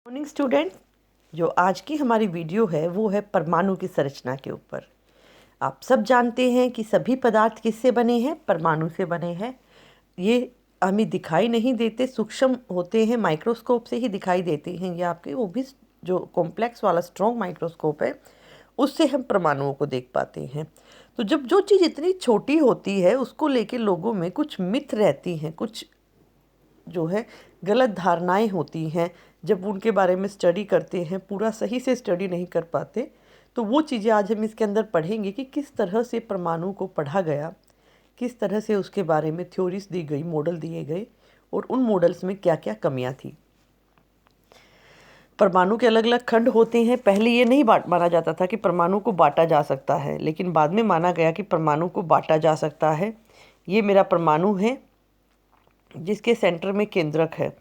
Morning student, जो आज की हमारी वीडियो है वो है परमाणु की संरचना के ऊपर। आप सब जानते हैं कि सभी पदार्थ किससे बने हैं? परमाणु से बने हैं। ये हमें दिखाई नहीं देते, सूक्ष्म होते हैं, माइक्रोस्कोप से ही दिखाई देते हैं। ये आपके वो भी जो कॉम्प्लेक्स वाला स्ट्रॉन्ग माइक्रोस्कोप है उससे हम परमाणुओं को देख पाते हैं। तो जब जो चीज़ इतनी छोटी होती है उसको लेके लोगों में कुछ मिथ रहती हैं, कुछ जो है गलत धारणाएं होती हैं। जब उनके बारे में स्टडी करते हैं, पूरा सही से स्टडी नहीं कर पाते, तो वो चीज़ें आज हम इसके अंदर पढ़ेंगे कि किस तरह से परमाणु को पढ़ा गया, किस तरह से उसके बारे में थ्योरीज दी गई, मॉडल दिए गए, और उन मॉडल्स में क्या क्या कमियां थी। परमाणु के अलग अलग खंड होते हैं। पहले ये नहीं माना जाता था कि परमाणु को बांटा जा सकता है, लेकिन बाद में माना गया कि परमाणु को बांटा जा सकता है। ये मेरा परमाणु है जिसके सेंटर में केंद्रक है।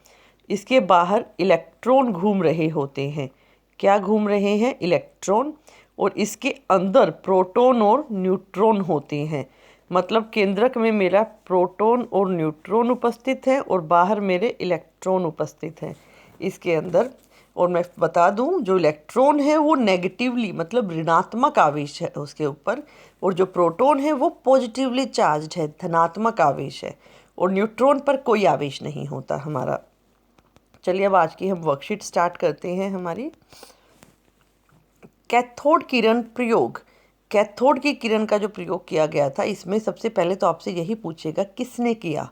इसके बाहर इलेक्ट्रॉन घूम रहे होते हैं। क्या घूम रहे हैं? इलेक्ट्रॉन। और इसके अंदर प्रोटॉन और न्यूट्रॉन होते हैं। मतलब केंद्रक में मेरा प्रोटॉन और न्यूट्रॉन उपस्थित है और बाहर मेरे इलेक्ट्रॉन उपस्थित हैं इसके अंदर। और मैं बता दूं, जो इलेक्ट्रॉन है वो नेगेटिवली मतलब ऋणात्मक आवेश है उसके ऊपर, और जो प्रोटॉन है वो पॉजिटिवली चार्ज्ड है, धनात्मक आवेश है, और न्यूट्रॉन पर कोई आवेश नहीं होता हमारा। चलिए अब आज की हम वर्कशीट स्टार्ट करते हैं हमारी। कैथोड किरण प्रयोग। कैथोड की किरण का जो प्रयोग किया गया था, इसमें सबसे पहले तो आपसे यही पूछेगा किसने किया।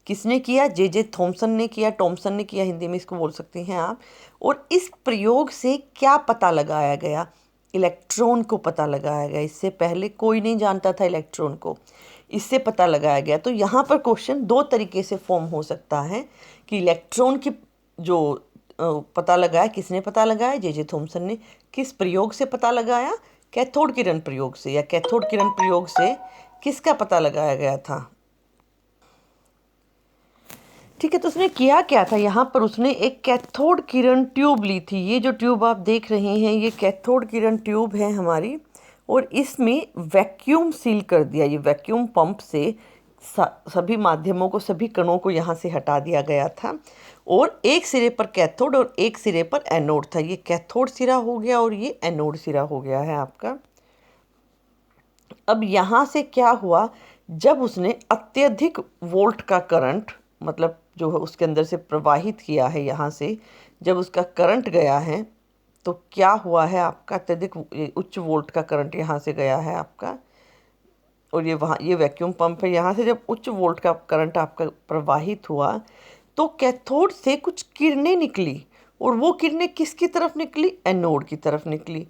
किसने किया? जे थॉमसन ने किया, टॉमसन ने किया, हिंदी में इसको बोल सकते हैं आप। और इस प्रयोग से क्या पता लगाया गया? इलेक्ट्रॉन को पता लगाया गया। इससे पहले कोई नहीं जानता था इलेक्ट्रॉन को, इससे पता लगाया गया। तो यहाँ पर क्वेश्चन दो तरीके से फॉर्म हो सकता है कि इलेक्ट्रॉन की जो पता लगाया, किसने पता लगाया? जे थॉमसन ने। किस प्रयोग से पता लगाया? कैथोड किरण प्रयोग से, या कैथोड किरण प्रयोग से किसका पता लगाया गया था? ठीक है, तो उसने किया क्या था? यहाँ पर उसने एक कैथोड किरण ट्यूब ली थी। ये जो ट्यूब आप देख रहे हैं ये कैथोड किरण ट्यूब है हमारी, और इसमें वैक्यूम सील कर दिया। ये वैक्यूम पंप से सभी माध्यमों को, सभी कणों को यहाँ से हटा दिया गया था। और एक सिरे पर कैथोड और एक सिरे पर एनोड था। ये कैथोड सिरा हो गया और ये एनोड सिरा हो गया है आपका। अब यहाँ से क्या हुआ, जब उसने अत्यधिक वोल्ट का करंट, मतलब जो है उसके अंदर से प्रवाहित किया है, यहाँ से जब उसका करंट गया है तो क्या हुआ है आपका? अत्यधिक उच्च वोल्ट का करंट यहाँ से गया है आपका, और ये वहाँ ये वैक्यूम पंप है। यहाँ से जब उच्च वोल्ट का करंट आपका प्रवाहित हुआ तो कैथोड से कुछ किरणें निकली, और वो किरणें किसकी तरफ निकली? एनोड की तरफ निकली।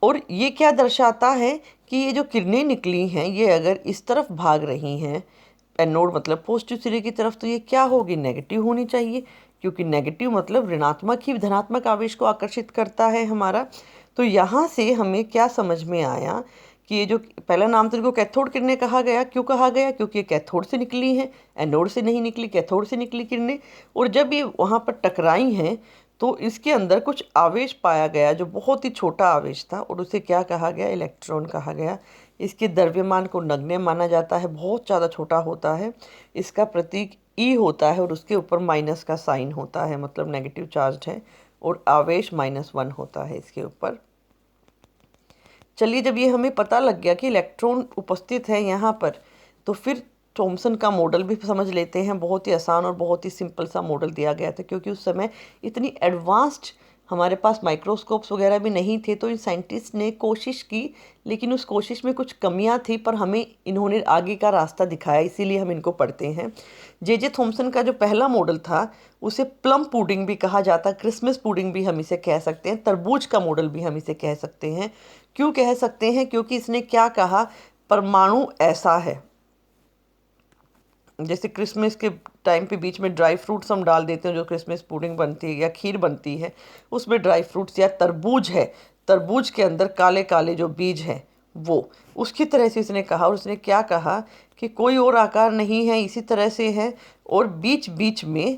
और ये क्या दर्शाता है कि ये जो किरणें निकली हैं ये अगर इस तरफ भाग रही हैं, एनोड मतलब पॉजिटिव सिरे की तरफ, तो ये क्या होगी? नेगेटिव होनी चाहिए, क्योंकि नेगेटिव मतलब ऋणात्मक ही धनात्मक आवेश को आकर्षित करता है हमारा। तो यहाँ से हमें क्या समझ में आया कि ये जो पहला नाम तो इनको कैथोड किरणें कहा गया। क्यों कहा गया? क्योंकि ये कैथोड से निकली हैं, एनोड से नहीं निकली, कैथोड से निकली किरणें। और जब ये वहाँ पर टकराई हैं तो इसके अंदर कुछ आवेश पाया गया जो बहुत ही छोटा आवेश था, और उसे क्या कहा गया? इलेक्ट्रॉन कहा गया। इसके द्रव्यमान को नगण्य माना जाता है, बहुत ज़्यादा छोटा होता है। इसका प्रतीक ई होता है और उसके ऊपर माइनस का साइन होता है, मतलब नेगेटिव चार्ज है, और आवेश -1 होता है इसके ऊपर। चलिए, जब ये हमें पता लग गया कि इलेक्ट्रॉन उपस्थित है यहाँ पर, तो फिर थॉमसन का मॉडल भी समझ लेते हैं। बहुत ही आसान और बहुत ही सिंपल सा मॉडल दिया गया था, क्योंकि उस समय इतनी एडवांस्ड हमारे पास माइक्रोस्कोप्स वगैरह भी नहीं थे। तो इन साइंटिस्ट ने कोशिश की, लेकिन उस कोशिश में कुछ कमियां थी, पर हमें इन्होंने आगे का रास्ता दिखाया, इसीलिए हम इनको पढ़ते हैं। जे थॉमसन का जो पहला मॉडल था उसे प्लम पुडिंग भी कहा जाता, क्रिसमस पुडिंग भी हम इसे कह सकते हैं, तरबूज का मॉडल भी हम इसे कह सकते हैं। क्यों कह सकते हैं? क्योंकि इसने क्या कहा, परमाणु ऐसा है, जैसे क्रिसमस के टाइम पे बीच में ड्राई फ्रूट्स हम डाल देते हैं, जो क्रिसमस पुडिंग बनती है या खीर बनती है उसमें ड्राई फ्रूट्स, या तरबूज है, तरबूज के अंदर काले काले जो बीज हैं वो, उसकी तरह से इसने कहा। और उसने क्या कहा कि कोई और आकार नहीं है, इसी तरह से है, और बीच बीच में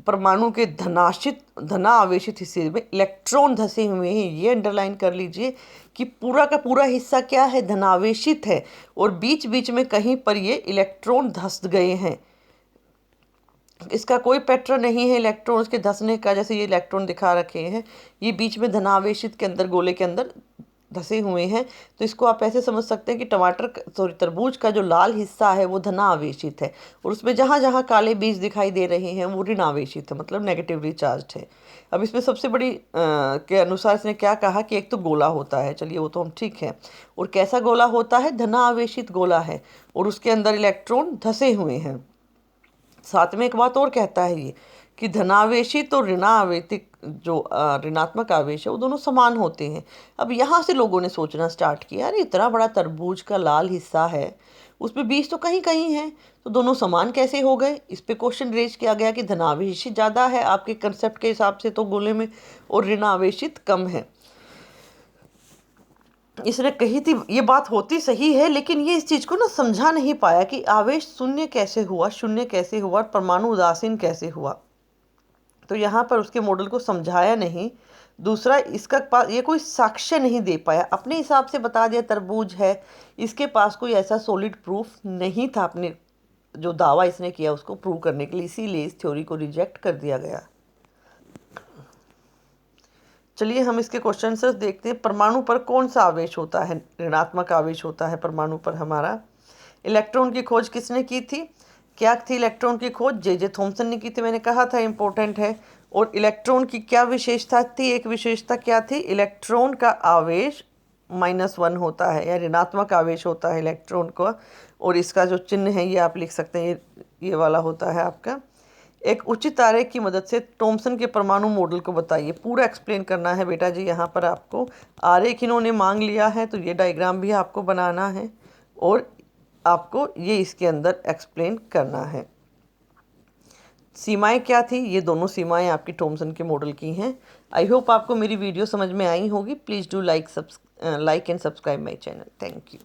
परमाणु के धना आवेशित हिस्से में इलेक्ट्रॉन धसे हुए हैं। ये अंडरलाइन कर लीजिए कि पूरा का पूरा हिस्सा क्या है? धनावेशित है, और बीच बीच में कहीं पर ये इलेक्ट्रॉन धस गए हैं। इसका कोई पैटर्न नहीं है इलेक्ट्रॉन्स के धंसने का, जैसे ये इलेक्ट्रॉन दिखा रखे हैं, ये बीच में धनावेशित के अंदर, गोले के अंदर धसे हुए हैं। तो इसको आप ऐसे समझ सकते हैं कि तरबूज का जो लाल हिस्सा है वो धनावेशित है, और उसमें जहाँ जहाँ काले बीज दिखाई दे रहे हैं वो ऋणावेशित है, मतलब नेगेटिवली चार्ज है। अब इसमें सबसे बड़ी के अनुसार इसने क्या कहा कि एक तो गोला होता है, चलिए वो तो हम ठीक है, और कैसा गोला होता है, धनावेशित गोला है, और उसके अंदर इलेक्ट्रॉन धसे हुए हैं। साथ में एक बात और कहता है ये कि धनावेशित और ऋणावेशित जो ऋणात्मक आवेश है वो दोनों समान होते हैं। अब यहाँ से लोगों ने सोचना स्टार्ट किया, अरे इतना बड़ा तरबूज का लाल हिस्सा है, उसमें बीज तो कहीं कहीं है, तो दोनों समान कैसे हो गए। इस पे क्वेश्चन रेज किया गया कि धनावेशित ज़्यादा है आपके कंसेप्ट के हिसाब से तो गोले में, और ऋणावेशित कम है। इसने कही थी ये बात होती सही है, लेकिन ये इस चीज़ को ना समझा नहीं पाया कि आवेश शून्य कैसे हुआ, शून्य कैसे हुआ, परमाणु उदासीन कैसे हुआ। तो यहाँ पर उसके मॉडल को समझाया नहीं। दूसरा, इसका पास ये कोई साक्ष्य नहीं दे पाया, अपने हिसाब से बता दिया तरबूज है, इसके पास कोई ऐसा सॉलिड प्रूफ नहीं था अपने जो दावा इसने किया उसको प्रूव करने के लिए, इसीलिए इस थ्योरी को रिजेक्ट कर दिया गया। चलिए हम इसके क्वेश्चन आंसर्स देखते हैं। परमाणु पर कौन सा आवेश होता है, ऋणात्मक आवेश होता है परमाणु पर हमारा। इलेक्ट्रॉन की खोज किसने की थी, क्या थी इलेक्ट्रॉन की खोज, जे थॉमसन ने की थी, मैंने कहा था इम्पोर्टेंट है। और इलेक्ट्रॉन की क्या विशेषता थी, एक विशेषता क्या थी, इलेक्ट्रॉन का आवेश -1 होता है, या ऋणात्मक आवेश होता है इलेक्ट्रॉन को। और इसका जो चिन्ह है ये आप लिख सकते हैं, ये वाला होता है आपका। एक उचित आरेख की मदद से थॉमसन के परमाणु मॉडल को बताइए, पूरा एक्सप्लेन करना है बेटा जी। यहाँ पर आपको आरेख इन्होंने मांग लिया है, तो ये डायग्राम भी आपको बनाना है, और आपको ये इसके अंदर एक्सप्लेन करना है। सीमाएं क्या थी, ये दोनों सीमाएं आपकी थॉमसन के मॉडल की हैं। आई होप आपको मेरी वीडियो समझ में आई होगी। Please do like and subscribe my channel. Thank you.